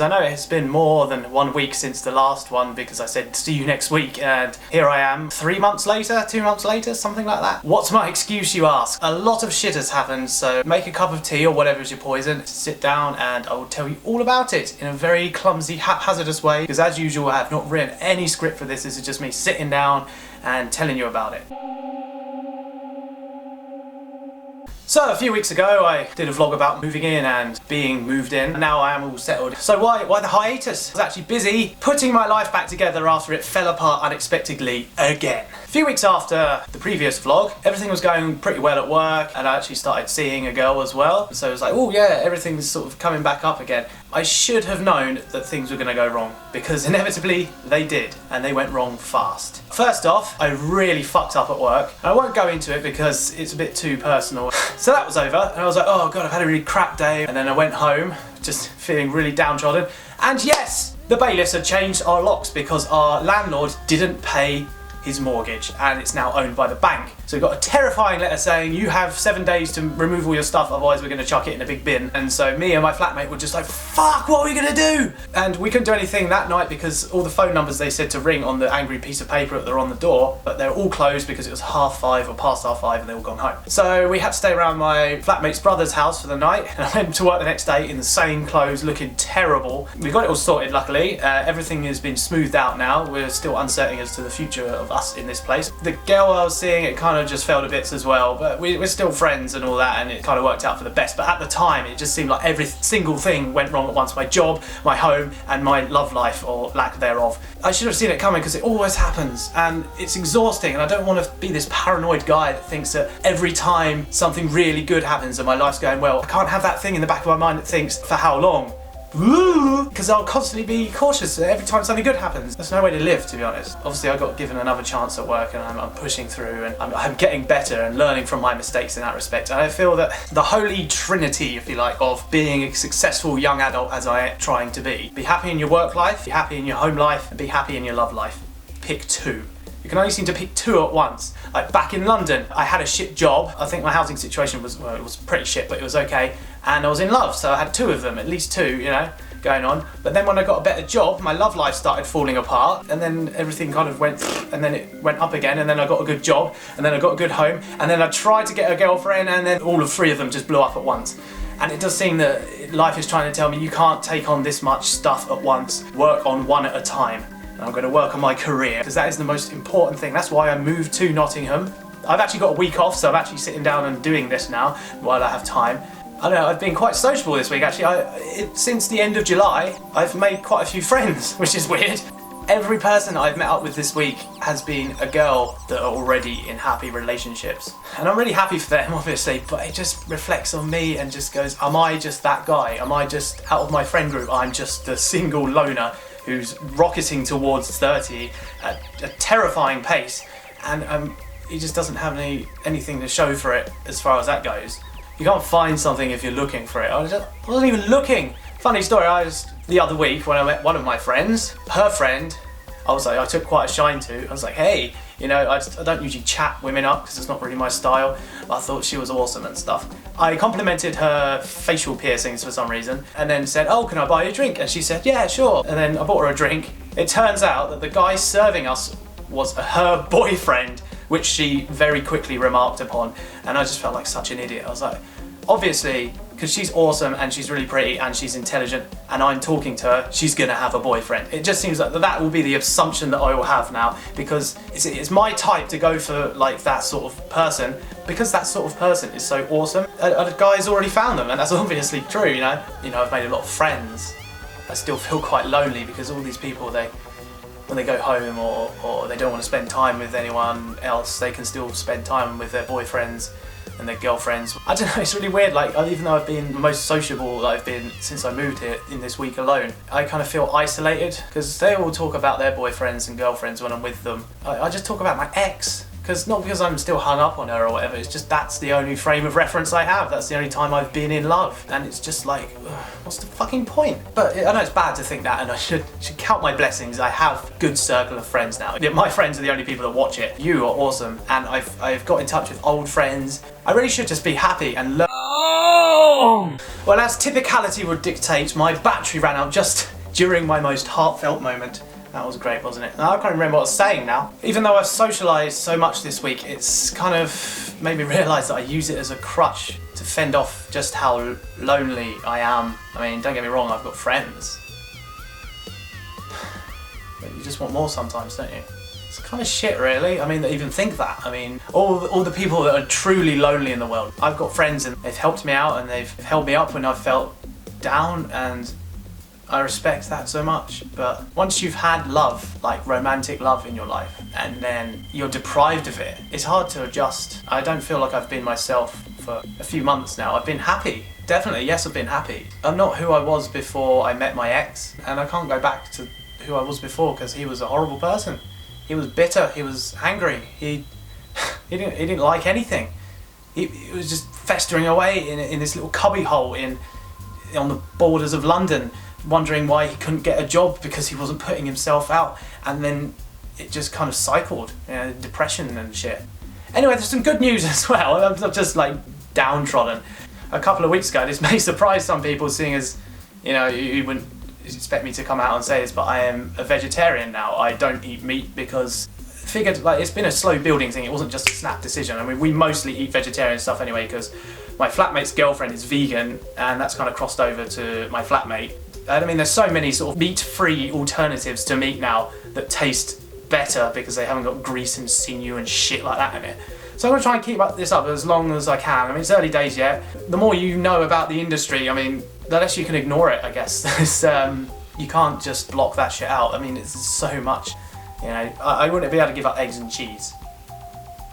I know it's been more than 1 week since the last one because I said see you next week, and here I am 3 months later, 2 months later, something like that. What's my excuse, you ask? A lot of shit has happened, so make a cup of tea or whatever is your poison, sit down and I will tell you all about it in a very clumsy, haphazardous way, because as usual I have not written any script for this. This is just me sitting down and telling you about it. So a few weeks ago I did a vlog about moving in and being moved in. Now I am all settled. So why the hiatus? I was actually busy putting my life back together after it fell apart unexpectedly again. A few weeks after the previous vlog, everything was going pretty well at work and I actually started seeing a girl as well. So it was like, oh yeah, everything's sort of coming back up again. I should have known that things were going to go wrong because inevitably they did, and they went wrong fast. First off, I really fucked up at work. I won't go into it because it's a bit too personal. So that was over and I was like, oh god, I've had a really crap day. And then I went home just feeling really downtrodden. And yes, the bailiffs had changed our locks because our landlord didn't pay his mortgage and it's now owned by the bank. So we got a terrifying letter saying you have 7 days to remove all your stuff, otherwise we're going to chuck it in a big bin. And so me and my flatmate were just like, fuck, what are we going to do? And we couldn't do anything that night because all the phone numbers they said to ring on the angry piece of paper that are on the door, but they're all closed because it was 5:30 or past 5:30 and they all gone home. So we had to stay around my flatmate's brother's house for the night, and I went to work the next day in the same clothes looking terrible. We got it all sorted luckily. Everything has been smoothed out now. We're still uncertain as to the future of us in this place. The girl I was seeing, it kind of just fell to bits as well, but we're still friends and all that, and it kind of worked out for the best. But at the time it just seemed like every single thing went wrong at once. My job, my home and my love life, or lack thereof. I should have seen it coming because it always happens and it's exhausting, and I don't want to be this paranoid guy that thinks that every time something really good happens and my life's going well, I can't have that thing in the back of my mind that thinks, for how long? Because I'll constantly be cautious every time something good happens. There's no way to live, to be honest. Obviously I got given another chance at work and I'm pushing through, and I'm getting better and learning from my mistakes in that respect. And I feel that the holy trinity, if you like, of being a successful young adult as I am trying to be happy in your work life, be happy in your home life, and be happy in your love life. Pick two. You can only seem to pick two at once. Like back in London, I had a shit job. I think my housing situation was, well, it was pretty shit, but it was okay. And I was in love, so I had two of them, at least two, you know, going on. But then when I got a better job, my love life started falling apart, and then everything kind of went, and then it went up again, and then I got a good job, and then I got a good home, and then I tried to get a girlfriend, and then all of three of them just blew up at once. And it does seem that life is trying to tell me you can't take on this much stuff at once. Work on one at a time. I'm going to work on my career because that is the most important thing. That's why I moved to Nottingham. I've actually got a week off, so I'm actually sitting down and doing this now while I have time. I don't know, I've been quite sociable this week actually. Since the end of July, I've made quite a few friends, which is weird. Every person I've met up with this week has been a girl that are already in happy relationships. And I'm really happy for them, obviously, but it just reflects on me and just goes, am I just that guy? Am I just, out of my friend group, I'm just the single loner who's rocketing towards 30 at a terrifying pace, and he just doesn't have anything to show for it as far as that goes. You can't find something if you're looking for it. I wasn't even looking. Funny story, the other week when I met one of my friends, her friend, I took quite a shine to. I was like, hey, you know, I don't usually chat women up because it's not really my style, but I thought she was awesome and stuff. I complimented her facial piercings for some reason and then said, oh, can I buy you a drink? And she said, yeah, sure. And then I bought her a drink. It turns out that the guy serving us was her boyfriend, which she very quickly remarked upon. And I just felt like such an idiot. I was like, obviously, because she's awesome and she's really pretty and she's intelligent and I'm talking to her, she's gonna have a boyfriend. It just seems like that will be the assumption that I will have now, because it's my type to go for like that sort of person, because that sort of person is so awesome. A guy's already found them, and that's obviously true, you know. I've made a lot of friends. I still feel quite lonely because all these people, when they go home or they don't want to spend time with anyone else, they can still spend time with their boyfriends and their girlfriends. I don't know, it's really weird, like even though I've been the most sociable that I've been since I moved here in this week alone, I kind of feel isolated because they all talk about their boyfriends and girlfriends when I'm with them. I just talk about my ex. Not because I'm still hung up on her or whatever, it's just that's the only frame of reference I have. That's the only time I've been in love. And it's just like, what's the fucking point? But I know it's bad to think that, and I should count my blessings. I have a good circle of friends now. My friends are the only people that watch it. You are awesome, and I've got in touch with old friends. I really should just be happy and learn. No! Well, as typicality would dictate, my battery ran out just during my most heartfelt moment. That was great, wasn't it? I can't remember what I was saying now. Even though I've socialised so much this week, it's kind of made me realise that I use it as a crutch to fend off just how lonely I am. I mean, don't get me wrong, I've got friends. But you just want more sometimes, don't you? It's kind of shit, really. I mean, they even think that. I mean, all the people that are truly lonely in the world. I've got friends and they've helped me out and they've held me up when I've felt down, and I respect that so much. But once you've had love, like romantic love in your life, and then you're deprived of it, it's hard to adjust. I don't feel like I've been myself for a few months now. I've been happy. Definitely, yes, I've been happy. I'm not who I was before I met my ex, and I can't go back to who I was before because he was a horrible person. He was bitter, he was angry, he didn't like anything. He was just festering away in this little cubby hole on the borders of London, wondering why he couldn't get a job because he wasn't putting himself out, and then it just kind of cycled, depression and shit. Anyway, there's some good news as well. I'm just like downtrodden. A couple of weeks ago, this may surprise some people, seeing as, you wouldn't expect me to come out and say this, but I am a vegetarian now. I don't eat meat because figured, like, it's been a slow building thing. It wasn't just a snap decision. I mean, we mostly eat vegetarian stuff anyway because my flatmate's girlfriend is vegan, and that's kind of crossed over to my flatmate. I mean, there's so many sort of meat-free alternatives to meat now that taste better because they haven't got grease and sinew and shit like that in it. So I'm going to try and keep this up as long as I can. I mean, it's early days yet. The more you know about the industry, I mean, the less you can ignore it, I guess. You can't just block that shit out. I mean, it's so much. I wouldn't be able to give up eggs and cheese.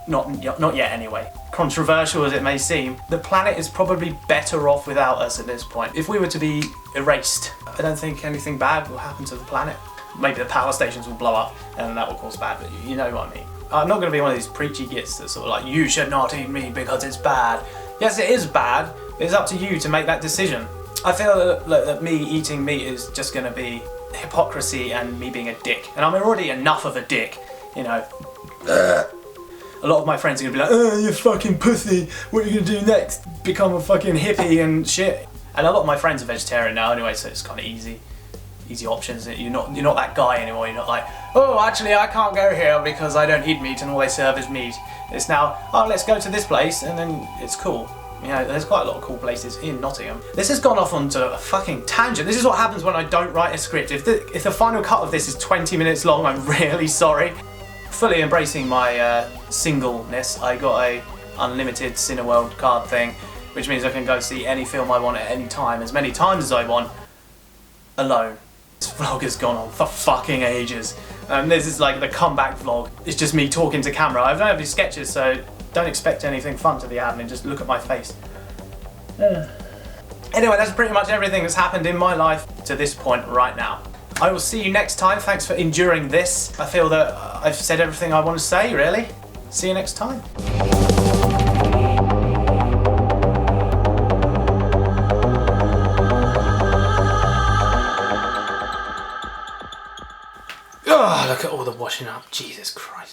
Not yet anyway. Controversial as it may seem, the planet is probably better off without us at this point. If we were to be erased, I don't think anything bad will happen to the planet. Maybe the power stations will blow up and that will cause bad, but you know what I mean. I'm not going to be one of these preachy gits that sort of like, you should not eat meat because it's bad. Yes, it is bad, but it's up to you to make that decision. I feel that me eating meat is just going to be hypocrisy and me being a dick. And I'm already enough of a dick, A lot of my friends are going to be like, oh, you fucking pussy, what are you going to do next? Become a fucking hippie and shit. And a lot of my friends are vegetarian now anyway, so it's kind of easy options. You're not that guy anymore. You're not like, oh, actually I can't go here because I don't eat meat and all they serve is meat. It's now, oh, let's go to this place, and then it's cool. There's quite a lot of cool places in Nottingham. This has gone off onto a fucking tangent. This is what happens when I don't write a script. If the final cut of this is 20 minutes long, I'm really sorry. Fully embracing my singleness, I got a unlimited Cineworld card thing, which means I can go see any film I want at any time, as many times as I want, alone. This vlog has gone on for fucking ages. This is like the comeback vlog. It's just me talking to camera. I don't have any sketches, so don't expect anything fun to be happening. Just look at my face. Anyway, that's pretty much everything that's happened in my life to this point right now. I will see you next time. Thanks for enduring this. I feel that I've said everything I want to say, really. See you next time. Oh, look at all the washing up. Jesus Christ.